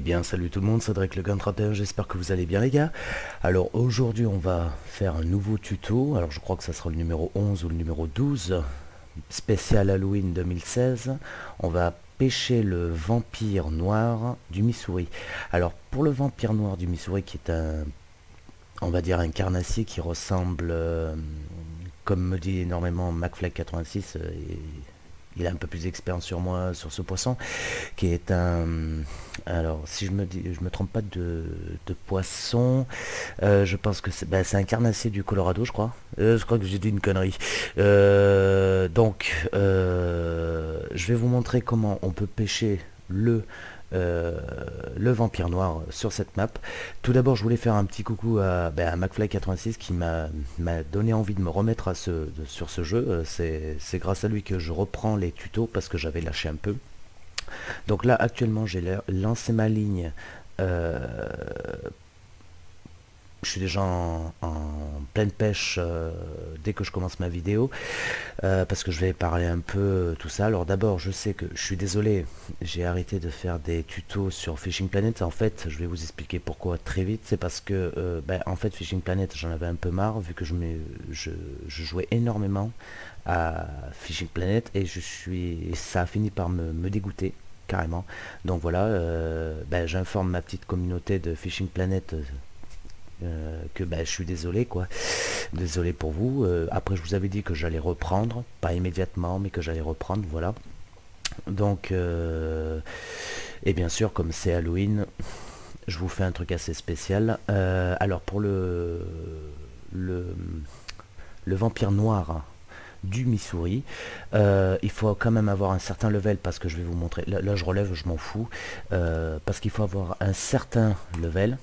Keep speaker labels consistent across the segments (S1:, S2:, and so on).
S1: bien, salut tout le monde, Cédric le Gun 31, j'espère que vous allez bien les gars. Alors aujourd'hui on va faire un nouveau tuto, alors je crois que ça sera le numéro 11 ou le numéro 12, spécial Halloween 2016. On va pêcher le vampire noir du Missouri. Alors pour le vampire noir du Missouri qui est on va dire un carnassier qui ressemble, comme me dit énormément McFly86, il a un peu plus d'expérience sur moi sur ce poisson, qui est alors si je me trompe pas de poisson, je pense que c'est un carnassier du Colorado, je crois. Je crois que j'ai dit une connerie. Je vais vous montrer comment on peut pêcher le vampire noir sur cette map. Tout d'abord je voulais faire un petit coucou à McFly86 qui m'a donné envie de me remettre sur ce jeu. C'est grâce à lui que je reprends les tutos parce que j'avais lâché un peu. Donc là actuellement j'ai lancé ma ligne, je suis déjà en pleine pêche dès que je commence ma vidéo, parce que je vais parler un peu tout ça. Alors d'abord je sais que je suis désolé, j'ai arrêté de faire des tutos sur Fishing Planet. En fait je vais vous expliquer pourquoi très vite. C'est parce que en fait Fishing Planet j'en avais un peu marre vu que je jouais énormément à Fishing Planet et ça a fini par me dégoûter carrément. Donc voilà, j'informe ma petite communauté de Fishing Planet que je suis désolé quoi, désolé pour vous. Après je vous avais dit que j'allais reprendre, pas immédiatement mais que j'allais reprendre, voilà. Donc et bien sûr comme c'est Halloween, je vous fais un truc assez spécial. Alors pour le vampire noir du Missouri, il faut quand même avoir un certain level, parce que je vais vous montrer, là je relève, je m'en fous, parce qu'il faut avoir un certain level.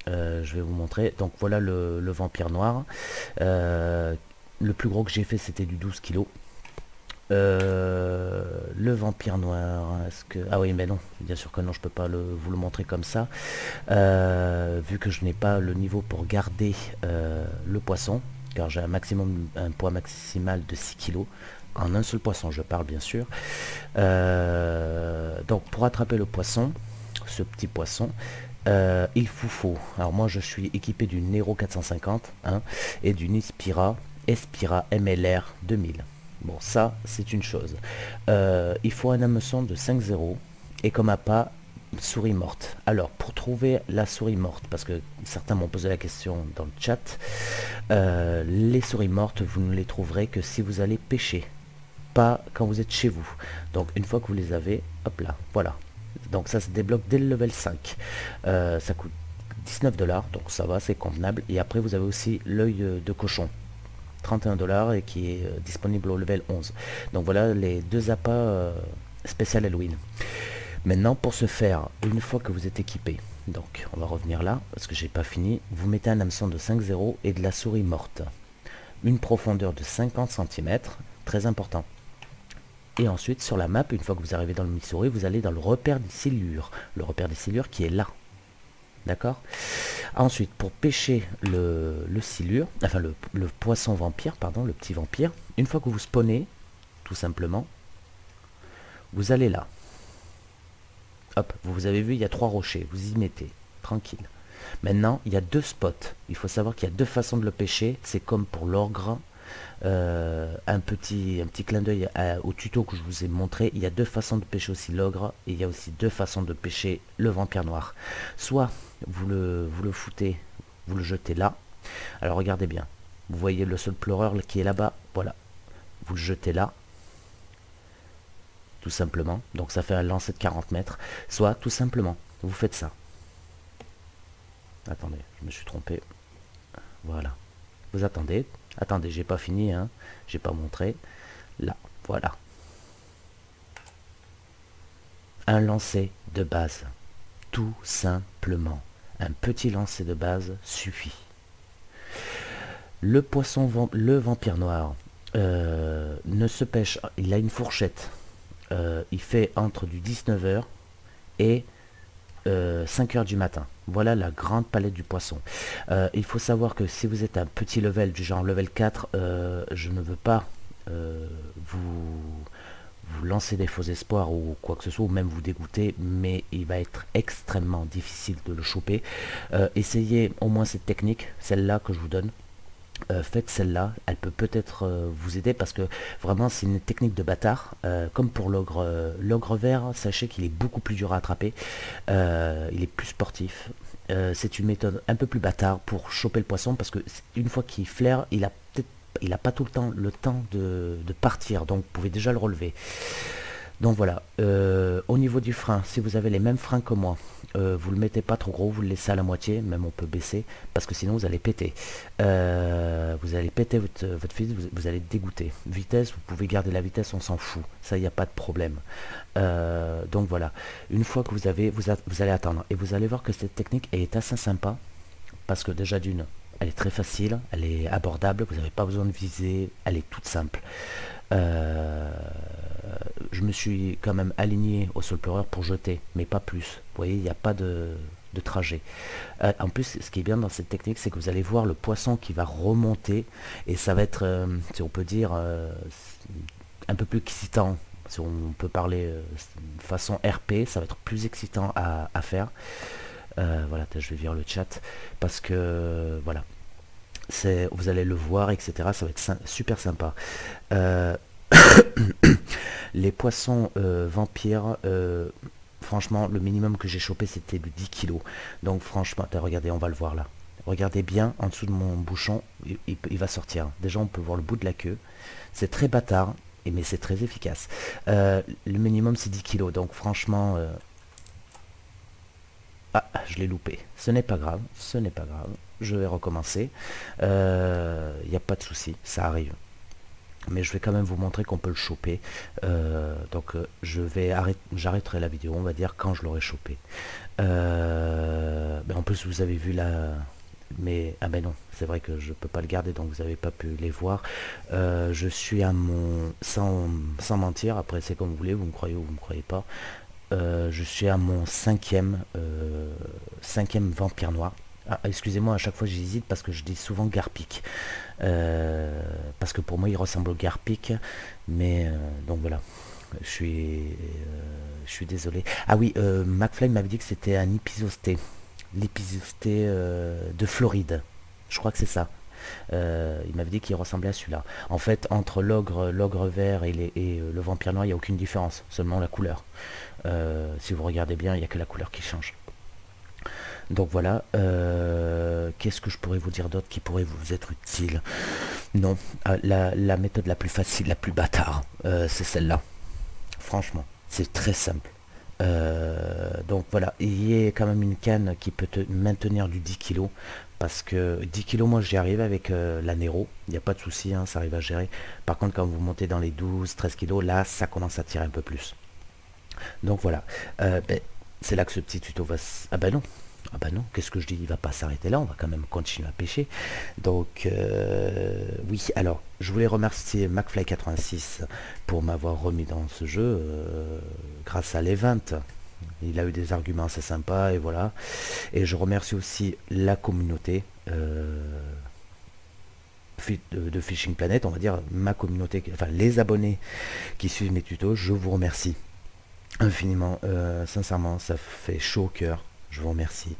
S1: Je vais vous montrer. Donc voilà le vampire noir. Le plus gros que j'ai fait c'était du 12 kg. Le vampire noir, est-ce que... Ah oui mais non, bien sûr que non, je peux pas vous le montrer comme ça, vu que je n'ai pas le niveau pour garder le poisson, car j'ai un poids maximal de 6 kg. En un seul poisson je parle bien sûr. Donc pour attraper le poisson, ce petit poisson, il vous faut, alors moi je suis équipé d'une Nero 450 hein, et d'une Espira MLR 2000. Bon ça c'est une chose. Il faut un hameçon de 5,0 et comme appât souris morte. Alors pour trouver la souris morte, parce que certains m'ont posé la question dans le chat, les souris mortes vous ne les trouverez que si vous allez pêcher, pas quand vous êtes chez vous. Donc une fois que vous les avez, hop là, voilà. Donc ça se débloque dès le level 5. Ça coûte 19 $, donc ça va, c'est convenable. Et après vous avez aussi l'œil de cochon, 31 $, et qui est disponible au level 11. Donc voilà les deux appâts spécial Halloween. Maintenant pour ce faire, une fois que vous êtes équipé, donc on va revenir là parce que j'ai pas fini, vous mettez un hameçon de 5,0 et de la souris morte, une profondeur de 50 cm, très important. Et ensuite sur la map, une fois que vous arrivez dans le Missouri, vous allez dans le repère des silures. Le repère des silures qui est là. D'accord. Ensuite, pour pêcher le silure, enfin le poisson vampire, pardon, le petit vampire, une fois que vous spawnez, tout simplement, vous allez là. Hop, vous avez vu, il y a 3 rochers, vous y mettez, tranquille. Maintenant, il y a 2 spots. Il faut savoir qu'il y a 2 façons de le pêcher. C'est comme pour l'ogre. Un petit clin d'œil au tuto que je vous ai montré. Il y a 2 façons de pêcher aussi l'ogre et il y a aussi 2 façons de pêcher le vampire noir. Soit vous le foutez, vous le jetez là. Alors regardez bien, vous voyez le seul pleureur qui est là-bas, voilà, vous le jetez là tout simplement, donc ça fait un lancer de 40 mètres. Soit tout simplement vous faites ça, attendez, je me suis trompé, voilà, vous attendez, j'ai pas fini, hein, j'ai pas montré, là, voilà. Un lancer de base, tout simplement. Un petit lancer de base suffit. Le poisson, le vampire noir, ne se pêche, il a une fourchette. Il fait entre du 19 h et 5 h du matin. Voilà la grande palette du poisson. Il faut savoir que si vous êtes un petit level du genre level 4, je ne veux pas vous vous lancer des faux espoirs ou quoi que ce soit, ou même vous dégoûter, mais il va être extrêmement difficile de le choper. Essayez au moins cette technique, celle-là que je vous donne. Faites celle-là, elle peut peut-être vous aider parce que vraiment c'est une technique de bâtard. Comme pour l'ogre vert, sachez qu'il est beaucoup plus dur à attraper, il est plus sportif. C'est une méthode un peu plus bâtard pour choper le poisson parce que une fois qu'il flaire, il a pas tout le temps de partir, donc vous pouvez déjà le relever. Donc voilà, au niveau du frein, si vous avez les mêmes freins que moi, vous le mettez pas trop gros, vous le laissez à la moitié, même on peut baisser, parce que sinon vous allez péter. Vous allez péter votre fils, vous allez dégoûter. Vitesse, vous pouvez garder la vitesse, on s'en fout, ça il n'y a pas de problème. Donc voilà, une fois que vous allez attendre, et vous allez voir que cette technique est assez sympa, parce que déjà d'une, elle est très facile, elle est abordable, vous n'avez pas besoin de viser, elle est toute simple. Je me suis quand même aligné au sulfureur pour jeter, mais pas plus. Vous voyez, il n'y a pas de trajet. En plus, ce qui est bien dans cette technique, c'est que vous allez voir le poisson qui va remonter, et ça va être, si on peut dire, un peu plus excitant. Si on peut parler de façon RP, ça va être plus excitant à faire. Voilà, je vais virer le chat, parce que, voilà, vous allez le voir, etc. Ça va être super sympa. Les poissons vampires, franchement, le minimum que j'ai chopé, c'était du 10 kg. Donc franchement, regardez, on va le voir là. Regardez bien en dessous de mon bouchon, il va sortir. Déjà, on peut voir le bout de la queue. C'est très bâtard, mais c'est très efficace. Le minimum, c'est 10 kg. Donc franchement... Ah, je l'ai loupé. Ce n'est pas grave, ce n'est pas grave. Je vais recommencer. Il n'y a pas de souci, ça arrive. Mais je vais quand même vous montrer qu'on peut le choper. Donc j'arrêterai la vidéo, on va dire, quand je l'aurai chopé. En plus, vous avez vu là... Mais ah ben non, c'est vrai que je peux pas le garder, donc vous n'avez pas pu les voir. Je suis à mon... Sans mentir, après c'est comme vous voulez, vous me croyez ou vous me croyez pas. Je suis à mon cinquième vampire noir. Ah, excusez-moi, à chaque fois j'hésite parce que je dis souvent Garpic. Parce que pour moi il ressemble au Garpic. Mais donc voilà. Je suis désolé. Ah oui, McFly m'avait dit que c'était un Ipizosté. L'Ipizosté de Floride. Je crois que c'est ça. Il m'avait dit qu'il ressemblait à celui-là. En fait, entre l'ogre vert et le vampire noir, il n'y a aucune différence, seulement la couleur. Si vous regardez bien, il n'y a que la couleur qui change. Donc voilà, qu'est-ce que je pourrais vous dire d'autre qui pourrait vous être utile? Non, la méthode la plus facile, la plus bâtard, c'est celle-là. Franchement, c'est très simple. Donc voilà, il y a quand même une canne qui peut te maintenir du 10 kg. Parce que 10 kg, moi j'y arrive avec la Nero, il n'y a pas de souci, hein, ça arrive à gérer. Par contre, quand vous montez dans les 12-13 kg, là ça commence à tirer un peu plus. Donc voilà, c'est là que ce petit tuto va... Ah bah non, qu'est-ce que je dis? Il va pas s'arrêter là, on va quand même continuer à pêcher. Donc oui, alors je voulais remercier McFly86 pour m'avoir remis dans ce jeu grâce à l'event. Il a eu des arguments assez sympas et voilà. Et je remercie aussi la communauté de Fishing Planet, on va dire ma communauté, enfin les abonnés qui suivent mes tutos. Je vous remercie infiniment, sincèrement, ça fait chaud au cœur. Je vous remercie.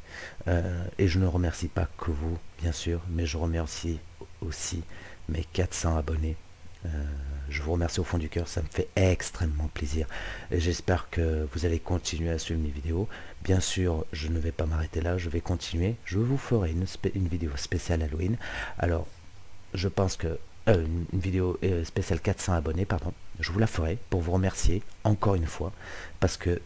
S1: Et je ne remercie pas que vous, bien sûr, mais je remercie aussi mes 400 abonnés. Je vous remercie au fond du cœur, ça me fait extrêmement plaisir. J'espère que vous allez continuer à suivre mes vidéos. Bien sûr, je ne vais pas m'arrêter là, je vais continuer. Je vous ferai une vidéo spéciale Halloween. Alors, je pense que... une vidéo spéciale 400 abonnés, pardon. Je vous la ferai pour vous remercier encore une fois. Parce que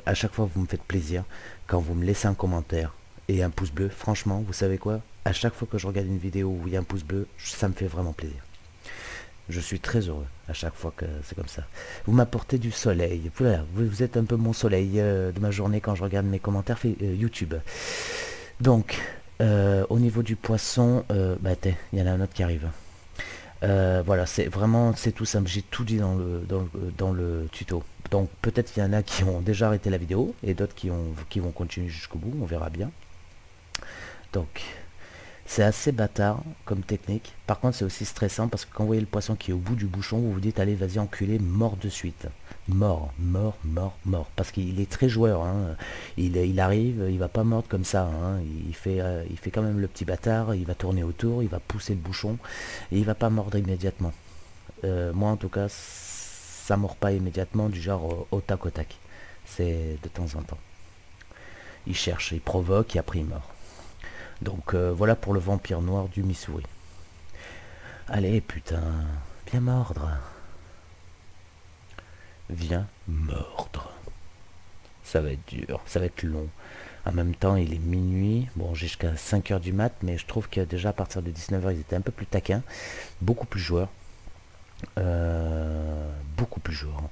S1: à chaque fois, vous me faites plaisir. Quand vous me laissez un commentaire et un pouce bleu, franchement, vous savez quoi? À chaque fois que je regarde une vidéo où il y a un pouce bleu, ça me fait vraiment plaisir. Je suis très heureux à chaque fois que c'est comme ça. Vous m'apportez du soleil. Voilà, vous êtes un peu mon soleil de ma journée quand je regarde mes commentaires YouTube. Donc, au niveau du poisson, il y en a un autre qui arrive. Voilà, c'est tout simple. J'ai tout dit dans le tuto. Donc peut-être qu'il y en a qui ont déjà arrêté la vidéo et d'autres qui vont continuer jusqu'au bout. On verra bien. Donc C'est assez bâtard comme technique. Par contre, c'est aussi stressant parce que quand vous voyez le poisson qui est au bout du bouchon, vous vous dites allez, vas-y enculé, mort de suite. Mort, mort, mort, mort. Parce qu'il est très joueur. Hein. Il arrive, il va pas mordre comme ça. Hein. Il fait quand même le petit bâtard. Il va tourner autour, il va pousser le bouchon et il va pas mordre immédiatement. Moi, en tout cas, ça mord pas immédiatement du genre au tac au tac. C'est de temps en temps. Il cherche, il provoque et après il mord. Donc voilà pour le vampire noir du Missouri. Allez putain, viens mordre. Viens mordre. Ça va être dur, ça va être long. En même temps, il est minuit. Bon, j'ai jusqu'à 5 heures du mat, mais je trouve que déjà à partir de 19 heures, ils étaient un peu plus taquins, beaucoup plus joueurs. Beaucoup plus joueurs.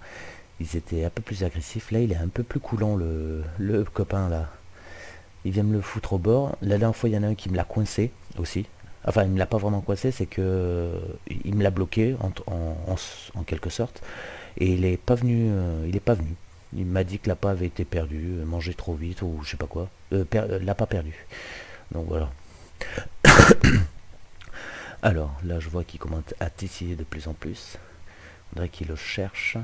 S1: Ils étaient un peu plus agressifs. Là, il est un peu plus coulant, le copain là. Il vient me le foutre au bord. La dernière fois, il y en a un qui me l'a coincé aussi. Enfin, il me l'a pas vraiment coincé, c'est que il me l'a bloqué en quelque sorte. Et il est pas venu. Il est pas venu. Il m'a dit que l'appât avait été perdu, mangé trop vite ou je sais pas quoi. L'appât perdu. Donc voilà. Alors là, je vois qu'il commence à titiller de plus en plus. On dirait qu'il le cherche.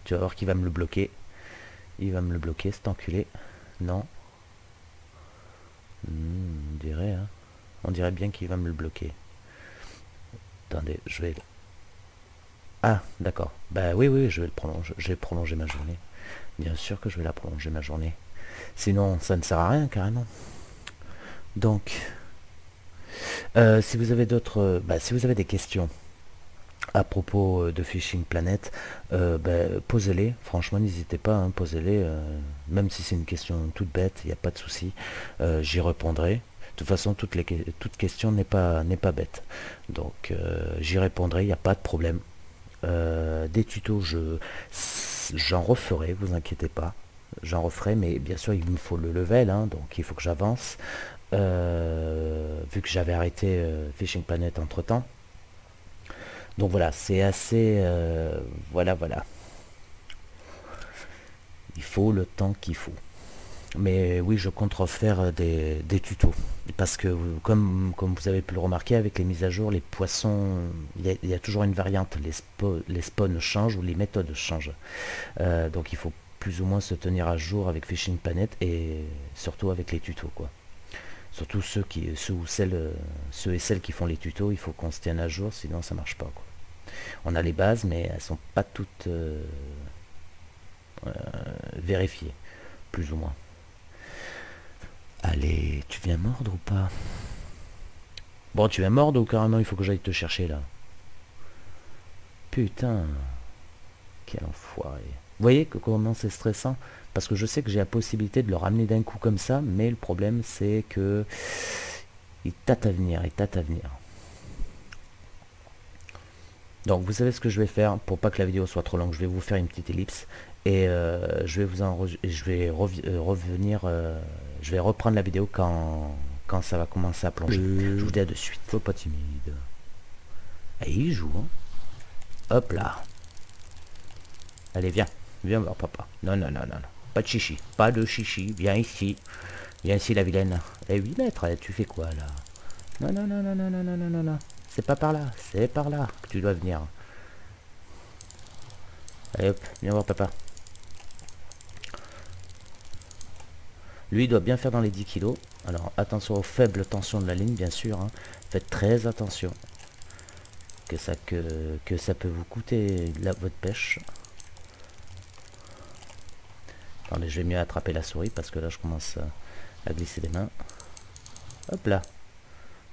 S1: Tu vas voir qu'il va me le bloquer. Il va me le bloquer, cet enculé. Non. On dirait, hein. On dirait bien qu'il va me le bloquer. Attendez, je vais... Ah, d'accord. Bah oui, oui, je vais le prolonger. Je vais prolonger ma journée. Bien sûr que je vais la prolonger ma journée. Sinon, ça ne sert à rien, carrément. Donc, si vous avez d'autres... si vous avez des questions à propos de Fishing Planet, posez-les. Franchement, n'hésitez pas, hein, posez-les. Même si c'est une question toute bête, il n'y a pas de souci. J'y répondrai. De toute façon, toute question n'est pas bête. Donc, j'y répondrai, il n'y a pas de problème. Des tutos, j'en referai, vous inquiétez pas. J'en referai, mais bien sûr, il me faut le level, hein, donc il faut que j'avance. Vu que j'avais arrêté Fishing Planet entre temps. Donc voilà, c'est assez... voilà. Il faut le temps qu'il faut. Mais oui, je compte refaire des tutos. Parce que, comme vous avez pu le remarquer, avec les mises à jour, les poissons, il y a toujours une variante. Les spawns changent ou les méthodes changent. Donc il faut plus ou moins se tenir à jour avec Fishing Planet et surtout avec les tutos, quoi. Surtout ceux et celles qui font les tutos, il faut qu'on se tienne à jour, sinon ça marche pas, quoi. On a les bases, mais elles sont pas toutes vérifiées, plus ou moins. Allez, tu viens mordre ou pas? Bon, tu viens mordre ou carrément il faut que j'aille te chercher là? Putain, quel enfoiré. Vous voyez comment c'est stressant? Parce que je sais que j'ai la possibilité de le ramener d'un coup comme ça, mais le problème c'est que il tâte à venir, il tâte à venir. Donc vous savez ce que je vais faire pour pas que la vidéo soit trop longue. Je vais vous faire une petite ellipse et je vais revenir. Je vais reprendre la vidéo quand ça va commencer à plonger. Je vous dis à de suite. Faut pas timide. Et il joue. Hein. Hop là. Allez, viens. Viens voir papa. Non. Pas de chichi. Pas de chichi. Viens ici. Viens ici la vilaine. Eh 8 mètres, tu fais quoi là? Non. C'est pas par là. C'est par là que tu dois venir. Allez hop. Viens voir papa. Lui, il doit bien faire dans les 10 kilos. Alors, attention aux faibles tensions de la ligne, bien sûr. Hein. Faites très attention. Que ça peut vous coûter votre pêche. Attendez, je vais mieux attraper la souris parce que là, je commence à glisser les mains. Hop là.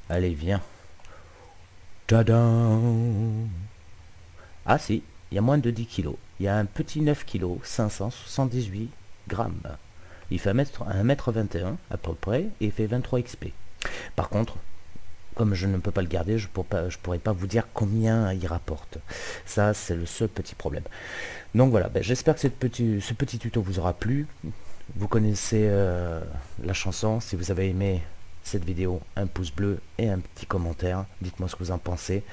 S1: Allez, viens. Tadam! Ah si, il y a moins de 10 kilos. Il y a un petit 9 kilos, 578 grammes. Il fait 1m21 à peu près et il fait 23 XP. Par contre, comme je ne peux pas le garder, je pourrais pas vous dire combien il rapporte. Ça, c'est le seul petit problème. Donc voilà, j'espère que ce petit tuto vous aura plu. Vous connaissez la chanson. Si vous avez aimé cette vidéo, un pouce bleu et un petit commentaire. Dites-moi ce que vous en pensez.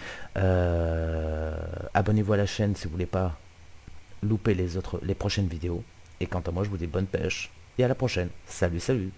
S1: Abonnez-vous à la chaîne si vous voulez pas louper les prochaines vidéos. Et quant à moi, je vous dis bonne pêche et à la prochaine. Salut.